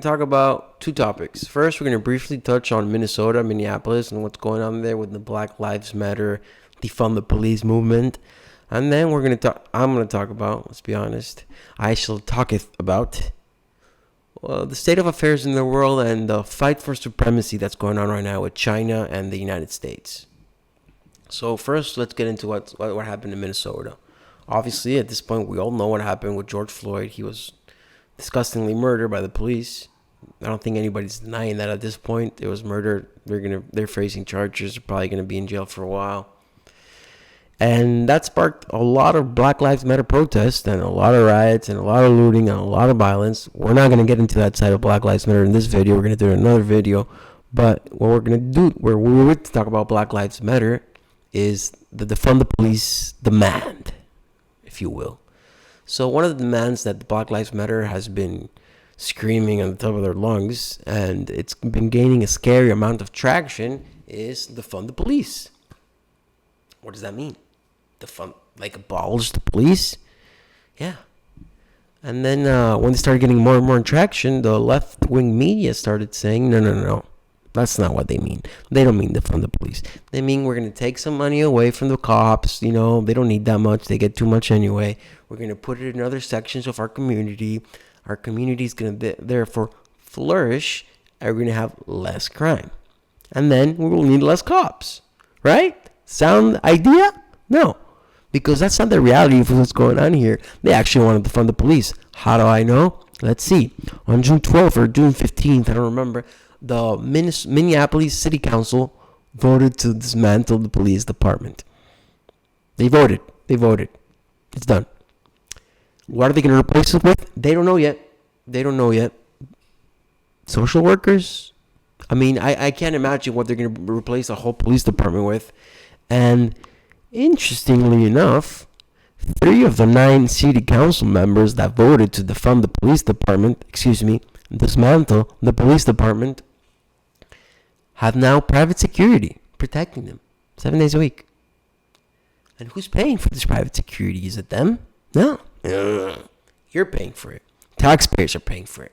talk about two topics. First, we're going to briefly touch on Minnesota, Minneapolis, and what's going on there with the Black Lives Matter, Defund the Police movement. And then I'm going to talk about, let's be honest, I shall talketh about the state of affairs in the world and the fight for supremacy that's going on right now with China and the United States. So first, let's get into what happened in Minnesota. Obviously, at this point, we all know what happened with George Floyd. He was disgustingly murdered by the police. I don't think anybody's denying that at this point. It was murder. They're facing charges. They're probably gonna be in jail for a while. And that sparked a lot of Black Lives Matter protests and a lot of riots and a lot of looting and a lot of violence. We're not gonna get into that side of Black Lives Matter in this video. We're gonna do it in another video. But what we're gonna do, where we're to talk about Black Lives Matter, is the Defund the Police demand, if you will. So one of the demands that the Black Lives Matter has been screaming on the top of their lungs, and it's been gaining a scary amount of traction, is defund the police. What does that mean? Defund, like abolish the police? Yeah. And then when they started getting more and more traction, the left-wing media started saying, no. That's not what they mean. They don't mean defund the police. They mean we're going to take some money away from the cops. You know, they don't need that much. They get too much anyway. We're going to put it in other sections of our community. Our community is going to therefore flourish, and we're going to have less crime. And then we will need less cops. Right? Sound idea? No. Because that's not the reality of what's going on here. They actually want to defund the police. How do I know? Let's see. On June 12th or June 15th, I don't remember, the Minneapolis City Council voted to dismantle the police department. They voted. It's done. What are they going to replace it with? They don't know yet. Social workers? I mean, I can't imagine what they're going to replace a whole police department with. And interestingly enough, 3 of the 9 city council members that voted to defund the police department, dismantle the police department, have now private security protecting them 7 days a week. And who's paying for this private security? Is it them? No. You're paying for it. Taxpayers are paying for it.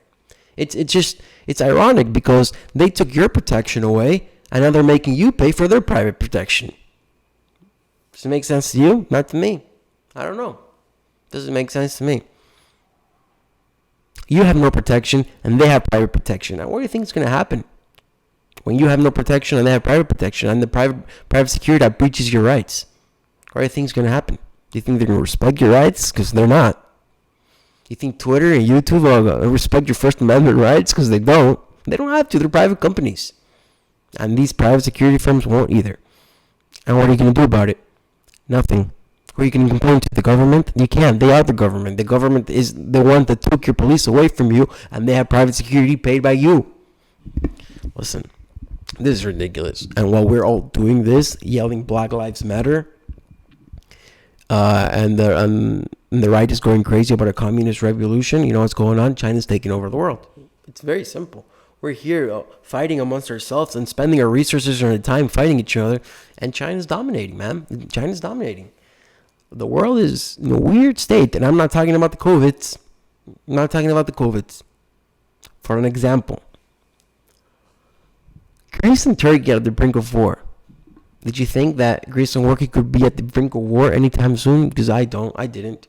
It's ironic because they took your protection away and now they're making you pay for their private protection. Does it make sense to you? Not to me. I don't know. Doesn't make sense to me. You have no protection and they have private protection. Now, what do you think is going to happen when you have no protection and they have private protection and the private security that breaches your rights? What do you think is going to happen? Do you think they're going to respect your rights? Because they're not. You think Twitter and YouTube will respect your First Amendment rights? Because they don't. They don't have to. They're private companies. And these private security firms won't either. And what are you going to do about it? Nothing. Or you can complain to the government? You can't. They are the government. The government is the one that took your police away from you, and they have private security paid by you. Listen, this is ridiculous. And while we're all doing this, yelling Black Lives Matter, and the right is going crazy about a communist revolution, you know what's going on? China's taking over the world. It's very simple. We're here fighting amongst ourselves and spending our resources and our time fighting each other, and China's dominating, man. China's dominating. The world is in a weird state, and I'm not talking about the COVIDs. For an example, Greece and Turkey are at the brink of war. Did you think that Greece and Turkey could be at the brink of war anytime soon? Because I didn't.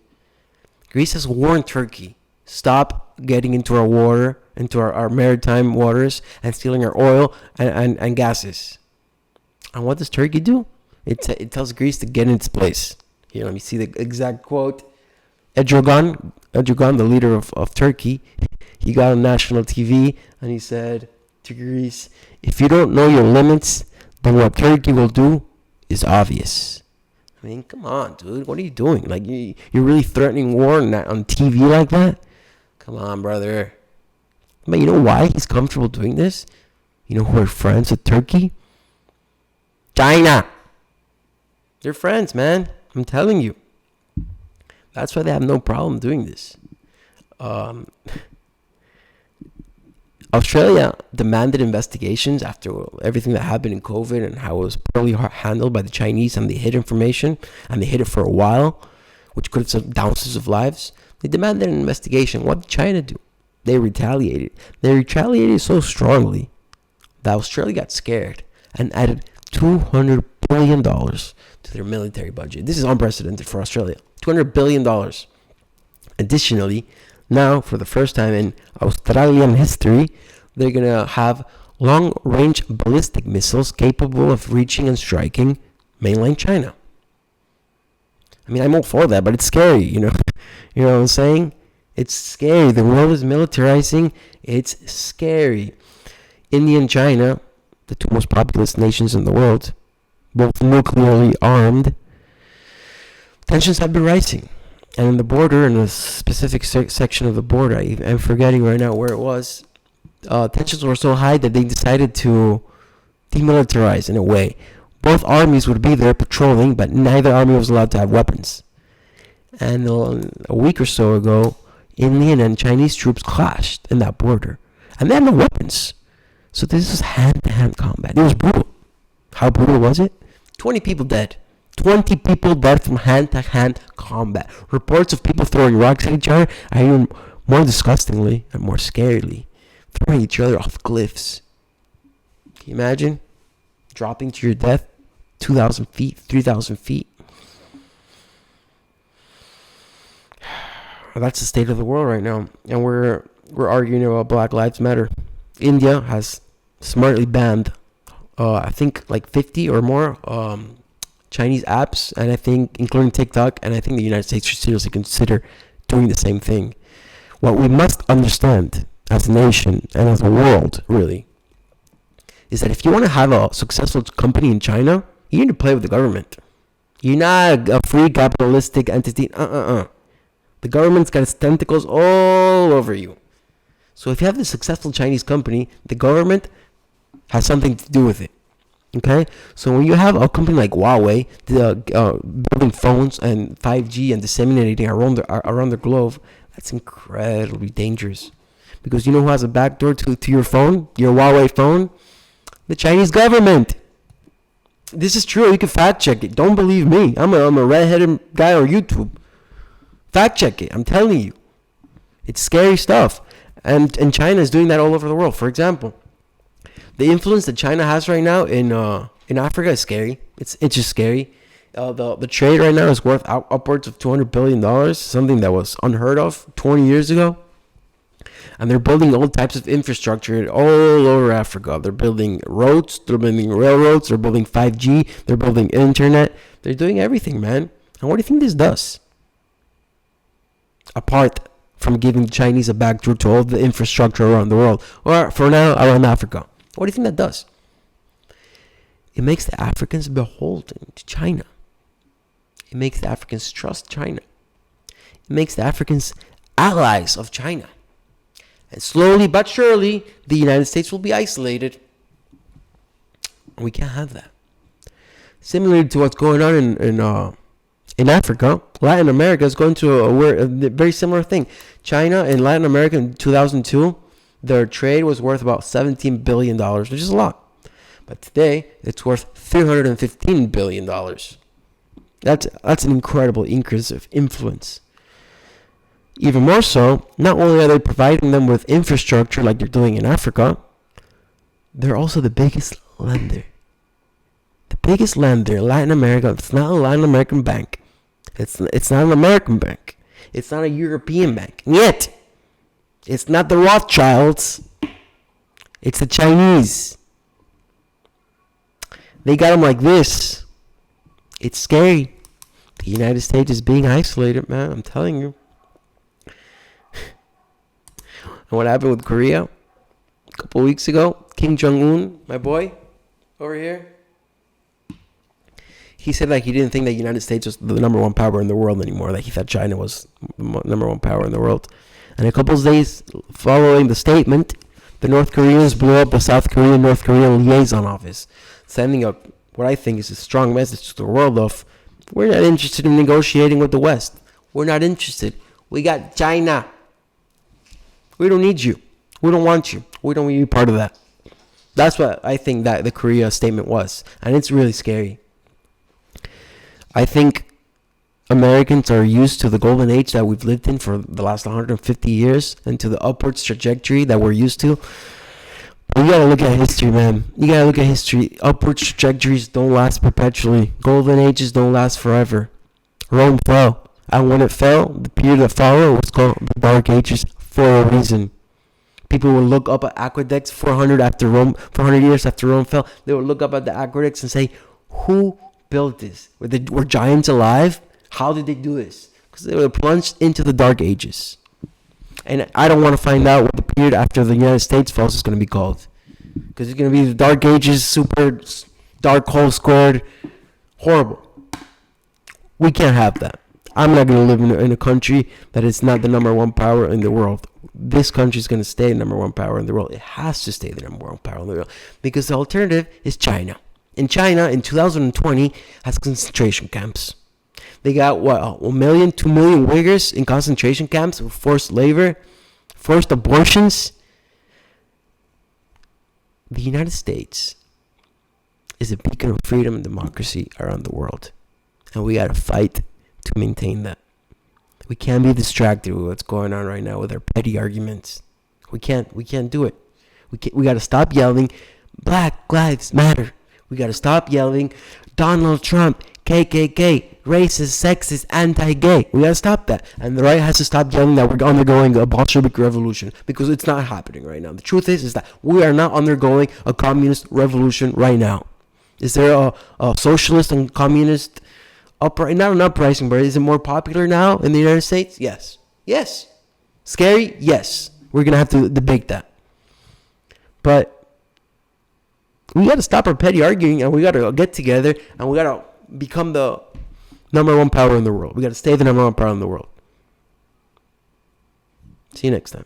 Greece has warned Turkey, stop getting into our water, into our maritime waters, and stealing our oil and gases. And what does Turkey do? It tells Greece to get in its place. Here, let me see the exact quote. Erdogan, the leader of Turkey, he got on national TV and he said to Greece, if you don't know your limits, then what Turkey will do is obvious. I mean, come on, dude. What are you doing? Like, you're really threatening war on TV like that? Come on, brother. But you know why he's comfortable doing this? You know who are friends with Turkey? China. They're friends, man. I'm telling you. That's why they have no problem doing this. Australia demanded investigations after everything that happened in COVID and how it was poorly handled by the Chinese, and they hid information, and they hid it for a while, which could have saved thousands of lives. They demanded an investigation. What did China do? They retaliated. They retaliated so strongly that Australia got scared and added $200 billion to their military budget. This is unprecedented for Australia. $200 billion. Additionally, now, for the first time in Australian history, they're going to have long-range ballistic missiles capable of reaching and striking mainland China. I mean, I'm all for that, but it's scary, you know. You know what I'm saying? It's scary. The world is militarizing. It's scary. India and China, the two most populous nations in the world, both nuclearly armed, tensions have been rising. And in the border, in a specific section of the border, I'm forgetting right now where it was, tensions were so high that they decided to demilitarize in a way. Both armies would be there patrolling, but neither army was allowed to have weapons. And a week or so ago, Indian and Chinese troops clashed in that border. And they had no weapons. So this was hand-to-hand combat. It was brutal. How brutal was it? 20 people dead. 20 people dead from hand-to-hand combat. Reports of people throwing rocks at each other are even more disgustingly and more scarily throwing each other off cliffs. Can you imagine? Dropping to your death 2,000 feet, 3,000 feet. That's the state of the world right now. And we're arguing about Black Lives Matter. India has smartly banned, I think, like 50 or more Chinese apps, and I think, including TikTok, and I think the United States should seriously consider doing the same thing. What we must understand as a nation and as a world, really, is that if you want to have a successful company in China, you need to play with the government. You're not a free capitalistic entity. The government's got its tentacles all over you. So if you have a successful Chinese company, the government has something to do with it. Okay? So when you have a company like Huawei building phones and 5G and disseminating around the globe, that's incredibly dangerous. Because you know who has a backdoor to your phone, your Huawei phone? The Chinese government. This is true. You can fact check it. Don't believe me. I'm a redheaded guy on YouTube. Fact check it. I'm telling you. It's scary stuff. And China is doing that all over the world. For example, the influence that China has right now in Africa is scary. It's just scary. The trade right now is worth upwards of $200 billion, something that was unheard of 20 years ago. And they're building all types of infrastructure all over Africa. They're building roads, they're building railroads, they're building 5G, they're building internet. They're doing everything, man. And what do you think this does? Apart from giving the Chinese a backdoor to all the infrastructure around the world, or for now, around Africa. What do you think that does? It makes the Africans beholden to China. It makes the Africans trust China. It makes the Africans allies of China. And slowly but surely, the United States will be isolated. We can't have that. Similar to what's going on in Africa, Latin America is going through a very similar thing. China and Latin America in 2002, their trade was worth about $17 billion, which is a lot. But today, it's worth $315 billion. That's an incredible increase of influence. Even more so, not only are they providing them with infrastructure like they're doing in Africa, they're also the biggest lender. The biggest lender in Latin America. It's not a Latin American bank. It's not an American bank. It's not a European bank. Yet, it's not the Rothschilds. It's the Chinese. They got them like this. It's scary. The United States is being isolated, man. I'm telling you. And what happened with Korea a couple weeks ago? Kim Jong-un, my boy, over here. He said like he didn't think that the United States was the number one power in the world anymore. Like he thought China was the number one power in the world. And a couple of days following the statement, the North Koreans blew up the South Korean-North Korean liaison office, sending up what I think is a strong message to the world of, we're not interested in negotiating with the West. We're not interested. We got China. We don't need you. We don't want you. We don't want you part of that. That's what I think that the Korea statement was. And it's really scary. I think Americans are used to the golden age that we've lived in for the last 150 years and to the upwards trajectory that we're used to. But you gotta look at history, man. You gotta look at history. Upwards trajectories don't last perpetually. Golden ages don't last forever. Rome fell. And when it fell, the period that followed was called the Dark Ages for a reason. People would look up at aqueducts 400 years after Rome fell. They would look up at the aqueducts and say, who built this? Were giants alive? How did they do this? Because they were plunged into the Dark Ages. And I don't want to find out what the period after the United States falls is going to be called. Because it's going to be the Dark Ages, super dark hole squared. Horrible. We can't have that. I'm not going to live in a country that is not the number one power in the world. This country is going to stay the number one power in the world. It has to stay the number one power in the world. Because the alternative is China. And China, in 2020, has concentration camps. They got, 1 million, 2 million Uyghurs in concentration camps with forced labor, forced abortions. The United States is a beacon of freedom and democracy around the world. And we got to fight to maintain that. We can't be distracted with what's going on right now with our petty arguments. We can't do it. We got to stop yelling, Black Lives Matter. We got to stop yelling, Donald Trump, KKK, racist, sexist, anti-gay. We got to stop that. And the right has to stop yelling that we're undergoing a Bolshevik revolution, because it's not happening right now. The truth is that we are not undergoing a communist revolution right now. Is there a socialist and communist uprising? Not an uprising, but is it more popular now in the United States? Yes. Yes. Scary? Yes. We're going to have to debate that. But we got to stop our petty arguing, and we got to get together, and we got to become the number one power in the world. We got to stay the number one power in the world. See you next time.